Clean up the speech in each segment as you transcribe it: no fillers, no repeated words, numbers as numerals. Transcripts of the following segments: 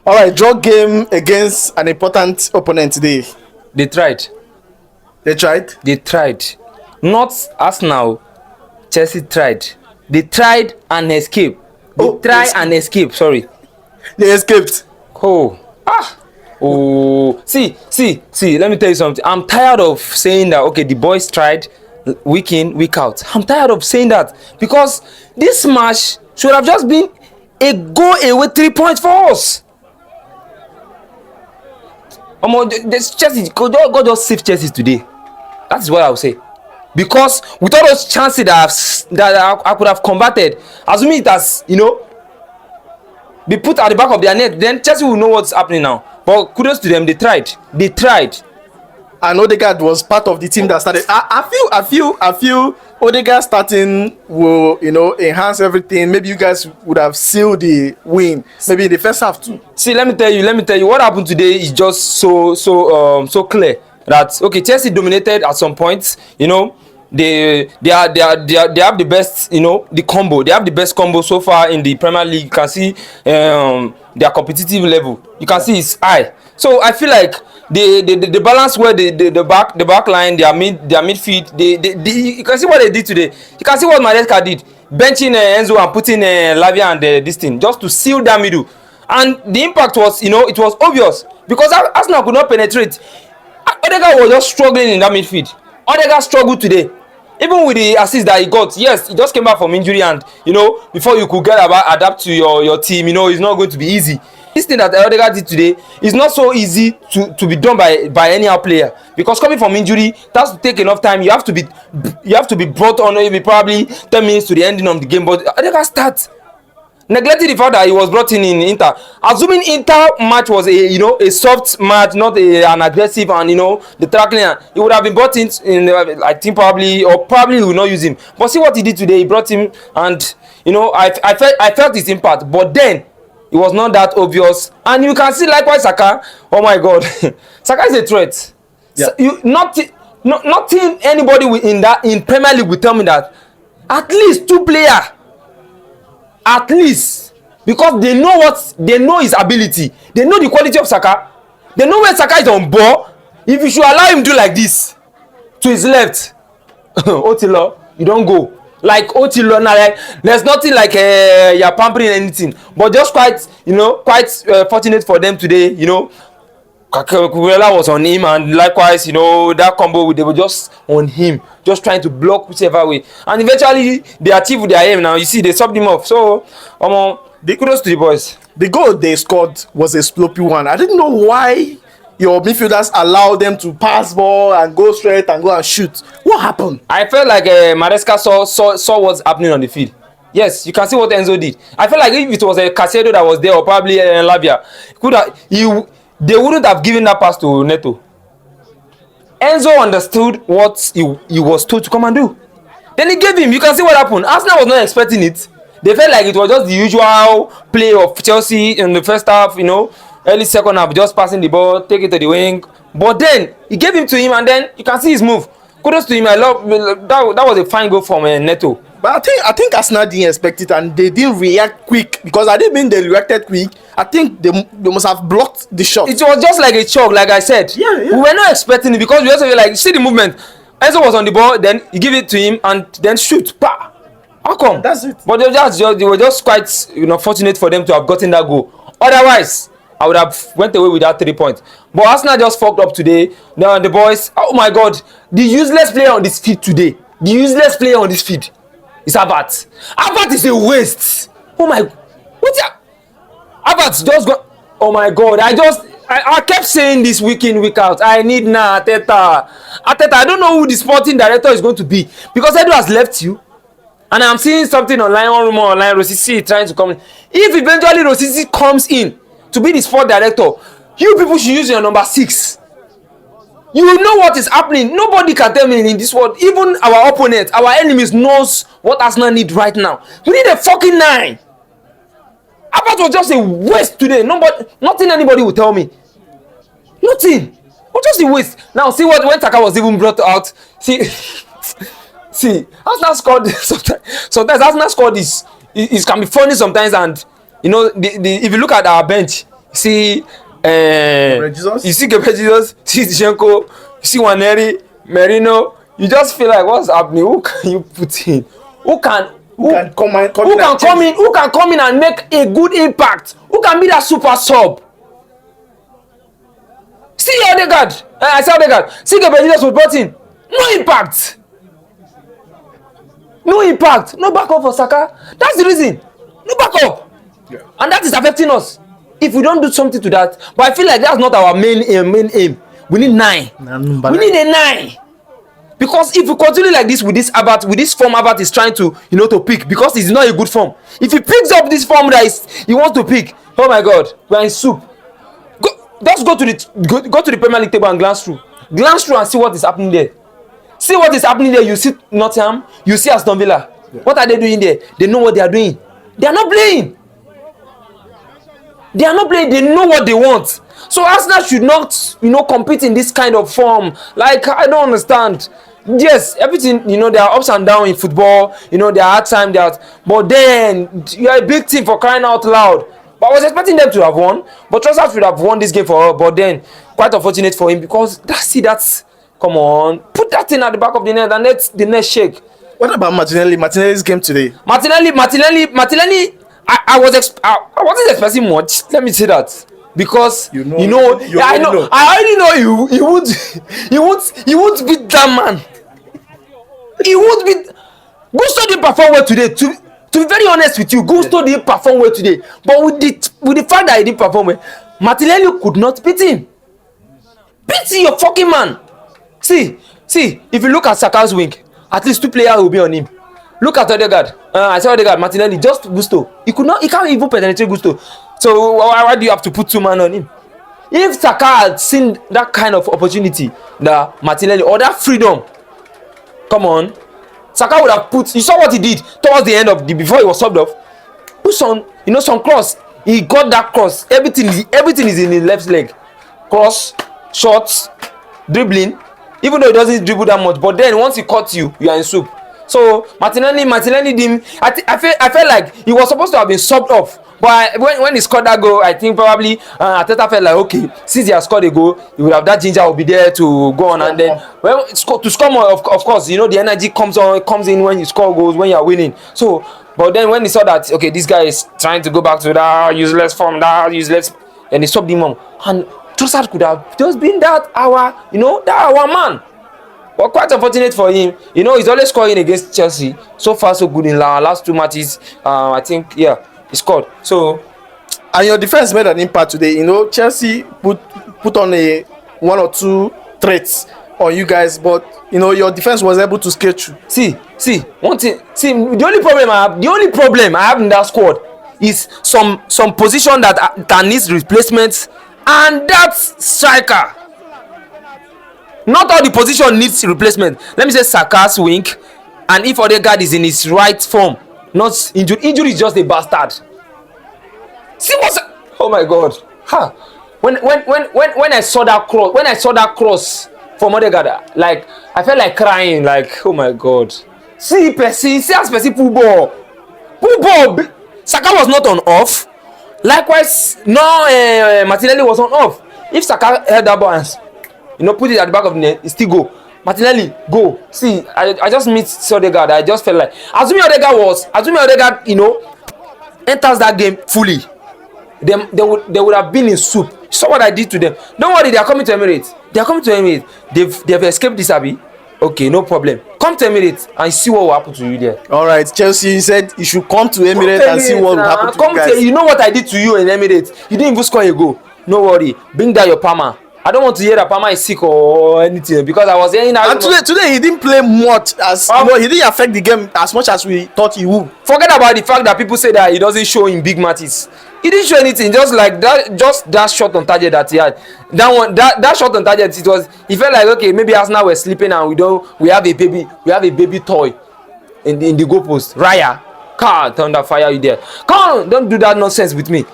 All right, draw game against an important opponent today. They tried. They tried. They tried. Not Arsenal. Chelsea tried. They tried and escaped. And escape. Sorry. They escaped. Oh. Oh. See. Let me tell you something. I'm tired of saying that. Okay, the boys tried week in, week out. I'm tired of saying that because this match should have just been a go away 3 points for us. This Chelsea, God just save Chelsea today. That is what I would say. Because with all those chances that I could have converted, assuming it has, be put at the back of their net, then Chelsea will know what's happening now. But kudos to them, they tried. And Odegaard was part of the team that started. I feel Odegaard starting will, enhance everything. Maybe you guys would have sealed the win. Maybe in the first half too. See, let me tell you, what happened today is just so clear that okay, Chelsea dominated at some points. They have the best, the combo. They have the best combo so far in the Premier League. You can see their competitive level. You can see it's high. So I feel like the balance where the back line, their midfield, you can see what they did today. You can see what Maresca did, benching Enzo and putting Lavia and this thing just to seal that middle. And the impact was, it was obvious because Arsenal could not penetrate. Odegaard was just struggling in that midfield. Odegaard struggled today. Even with the assist that he got, yes, he just came back from injury and, before you could adapt to your team, it's not going to be easy. This thing that Odegaard did today is not so easy to be done by any other player because coming from injury, it has to take enough time. You have to be brought on maybe probably 10 minutes to the ending of the game. But Odegaard starts. Neglecting the fact that he was brought in Inter, assuming Inter match was a soft match, not an aggressive and the tackling, he would have been brought in I think probably he will not use him. But see what he did today. He brought him and I felt his impact, but then it was not that obvious. And you can see likewise Saka. Oh my God, Saka is a threat. Yeah. Nothing anybody in Premier League will tell me that at least two players. At least because they know his ability, they know the quality of Saka, they know when Saka is on ball. If you should allow him do like this to his left, Otilo, you don't go like Otilo now. Like there's nothing like you're pampering anything, but just quite fortunate for them today. Kukurela was on him, and likewise, that combo they were just on him, just trying to block whichever way, and eventually they achieved their aim. Now you see they subbed him off. So, kudos to the boys. The goal they scored was a sloppy one. I didn't know why your midfielders allowed them to pass ball and go straight and go and shoot. What happened? I felt like Maresca saw what's happening on the field. Yes, you can see what Enzo did. I felt like if it was a Casado that was there or probably Lavia, they wouldn't have given that pass to Neto. Enzo understood what he was told to come and do. Then he gave him. You can see what happened. Arsenal was not expecting it. They felt like it was just the usual play of Chelsea in the first half, early second half, just passing the ball, take it to the wing. But then he gave him to him, and then you can see his move. Kudos to him. I love that was a fine goal from Neto. But I think Arsenal didn't expect it and they didn't react quick because I didn't mean they reacted quick. I think they must have blocked the shot. It was just like a choke, like I said. Yeah. We were not expecting it because we also like see the movement. Enzo was on the ball, then you give it to him and then shoot. Bah! How come? That's it. But they were just quite fortunate for them to have gotten that goal. Otherwise, I would have went away with that 3 points. But Arsenal just fucked up today. Now the boys, oh my God, the useless player on this field today. The useless player on this field is Havertz. Havertz is a waste. Oh my, what's that? Havertz just got. Oh my God, I kept saying this week in, week out. I need now Arteta. I don't know who the sporting director is going to be because Edu has left you. And I'm seeing something online, one rumor online, Rosisi trying to come in. If eventually Rosisi comes in to be the sport director, you people should use your number 6. You will know what is happening. Nobody can tell me in this world. Even our opponents, our enemies knows what Arsenal need right now. We need a fucking 9. Havertz was just a waste today. Nothing anybody will tell me. Nothing. It was just a waste. Now see what when Saka was even brought out. See, Arsenal scored sometimes Arsenal scored is can be funny sometimes, and if you look at our bench, see, Jesus? you see Gabriel Jesus, see Zinchenko, you see Waneri, Merino. You just feel like what's happening? Who can you put in? Who can Who can come and who can come in? Who can come in and make a good impact? Who can be that super sub? See Odegaard. I say Odegaard. See Gabriel Jesus was brought in. No impact. No impact. No backup for Saka. That's the reason. No backup. Yeah. And that is affecting us. If we don't do something to that, but I feel like that's not our main aim. We need 9. We need a 9. Because if we continue like this with this form Albert is trying to to pick, because it's not a good form. If he picks up this form that he wants to pick, oh my God, we're in soup. Just go to the Premier League table and glance through and see what is happening there. See what is happening there. You see Nottingham, you see Aston Villa. Yeah. What are they doing there? They know what they are doing. They are not playing. They know what they want. So Arsenal should not compete in this kind of form. Like, I don't understand. Yes, everything, there are ups and downs in football. There are hard times, but then you are a big team, for crying out loud. But I was expecting them to have won. But Trossard should have won this game for her. But then, quite unfortunate for him, because that's come on, put that thing at the back of the net and let the net shake. What about Martinelli? Martinelli's game today. Martinelli. I wasn't expecting much. Let me say that. Because I already know he won't beat that man. He won't beat. Gusto didn't perform well today. To be very honest with you, Gusto didn't perform well today. But with the fact that he didn't perform well, Martinelli could not beat him. Beat your fucking man. See, if you look at Saka's wing, at least 2 players will be on him. Look at Odegaard. I said Odegaard, Martinelli, just Gusto. He can't even penetrate Gusto. So why do you have to put 2 men on him? If Saka had seen that kind of opportunity, that Martinelli, or that freedom, come on, Saka would have put. You saw what he did towards the end before he was subbed off. Put some cross. He got that cross. Everything is in his left leg. Cross, shots, dribbling. Even though he doesn't dribble that much, but then once he caught you, you are in soup. So Martinelli didn't. I felt like he was supposed to have been subbed off. But when he scored that goal, I think probably Arteta felt like, okay, since he has scored a goal, he would have that ginger will be there to go on, and then to score more. Of course, the energy comes in when you score goals, when you are winning. So, but then when he saw that, okay, this guy is trying to go back to that useless form, and he subbed him on, and Trossard could have just been that our man. But quite unfortunate for him, he's always scoring against Chelsea. So far, so good in last 2 matches. I think, he scored. So, and your defense made an impact today. Chelsea put on a 1 or 2 threats on you guys, but your defense was able to skate through. See, one thing. See, the only problem I have in that squad is some position that needs replacements, and that's striker. Not all the position needs replacement. Let me say Saka's wing, and if Odegaard is in his right form, not injured. Injury is just a bastard. See what's. Oh my God. When I saw that cross from Odegaard, like I felt like crying. Like, oh my God. See as Percy pull ball. Saka was not on off. Likewise, no, Martinelli was on off. If Saka held that ball and put it at the back of the net, it still go. Martinelli, go. See, I just meet Odegaard. I just felt like assuming Odegaard, enters that game fully, they would have been in soup. So what I did to them. Don't worry, they are coming to Emirates. They've escaped this Abi. Okay, no problem. Come to Emirates and see what will happen to you there. All right, Chelsea said you should come to Emirates and see what will happen to you guys. You know what I did to you in Emirates? You didn't even score a goal. No worry. Bring down your Palmer. I don't want to hear that Palmer is sick or anything, because I was hearing that. And today he didn't play much he didn't affect the game as much as we thought he would. Forget about the fact that people say that he doesn't show in big matches. He didn't show anything, just like that shot on target that he had. That shot on target, he felt like, okay, maybe Arsenal were sleeping and we have a baby toy in the goalpost. Raya, thunder fire you there. Come on, don't do that nonsense with me.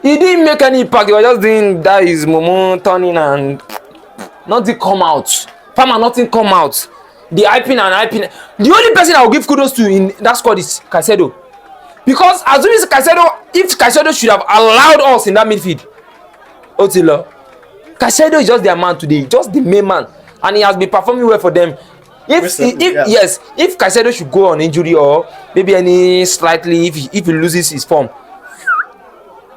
He didn't make any impact. He was just doing that his momo turning and nothing come out. Palmer, nothing come out. The hyping. The only person I will give kudos to in that squad is Caicedo. Because assuming if Caicedo should have allowed us in that midfield, Otilo. Caicedo is just their man today, just the main man, and he has been performing well for them. If Caicedo should go on injury or maybe any slightly if he loses his form,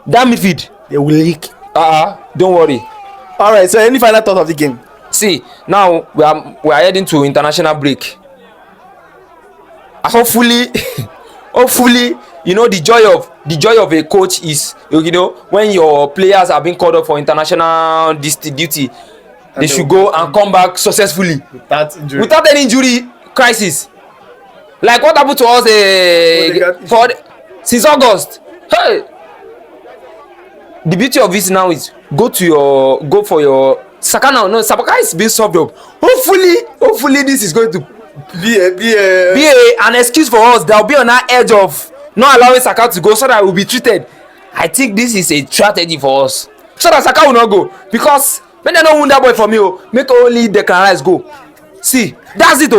that midfield They will leak. don't worry. All right. So any final thought of the game? See, now we are heading to international break. Hopefully, hopefully, you know, the joy of a coach is, you know, when your players are being called up for international duty, they should go and come back successfully without any injury crisis. Like what happened to us since August. Hey, the beauty of it now is go for your Saka now. No, Saka is being solved up. Hopefully this is going to be an excuse for us that will be on our edge of not allowing Saka to go so that we will be treated. I think this is a strategy for us so that Saka will not go, because when they don't win that boy for me, make only Declan Rice go. See, that's it.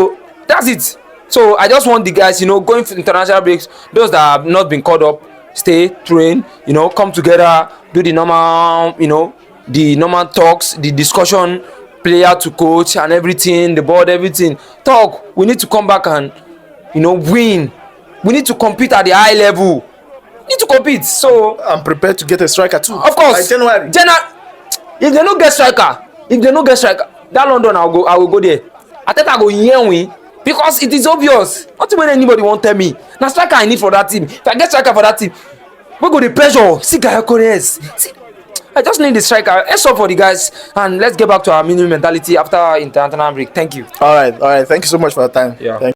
That's it. So I just want the guys, you know, going for international breaks, those that have not been called up, stay, train, you know, come together, do the normal, you know, the normal talks, the discussion, player to coach and everything, the board, everything. Talk. We need to come back and, you know, win. We need to compete at the high level. We need to compete. So I'm prepared to get a striker too. Of course. January. If they no get striker, that London I will go there. I think I go here win, because it is obvious. Not when anybody won't tell me. Now striker I need for that team. If I get striker for that team, we go the pressure. See Gaia Corres. See, I just need the striker. Let's up for the guys and let's get back to our minimum mentality after international break. Thank you. All right. Thank you so much for your time. Yeah. Thank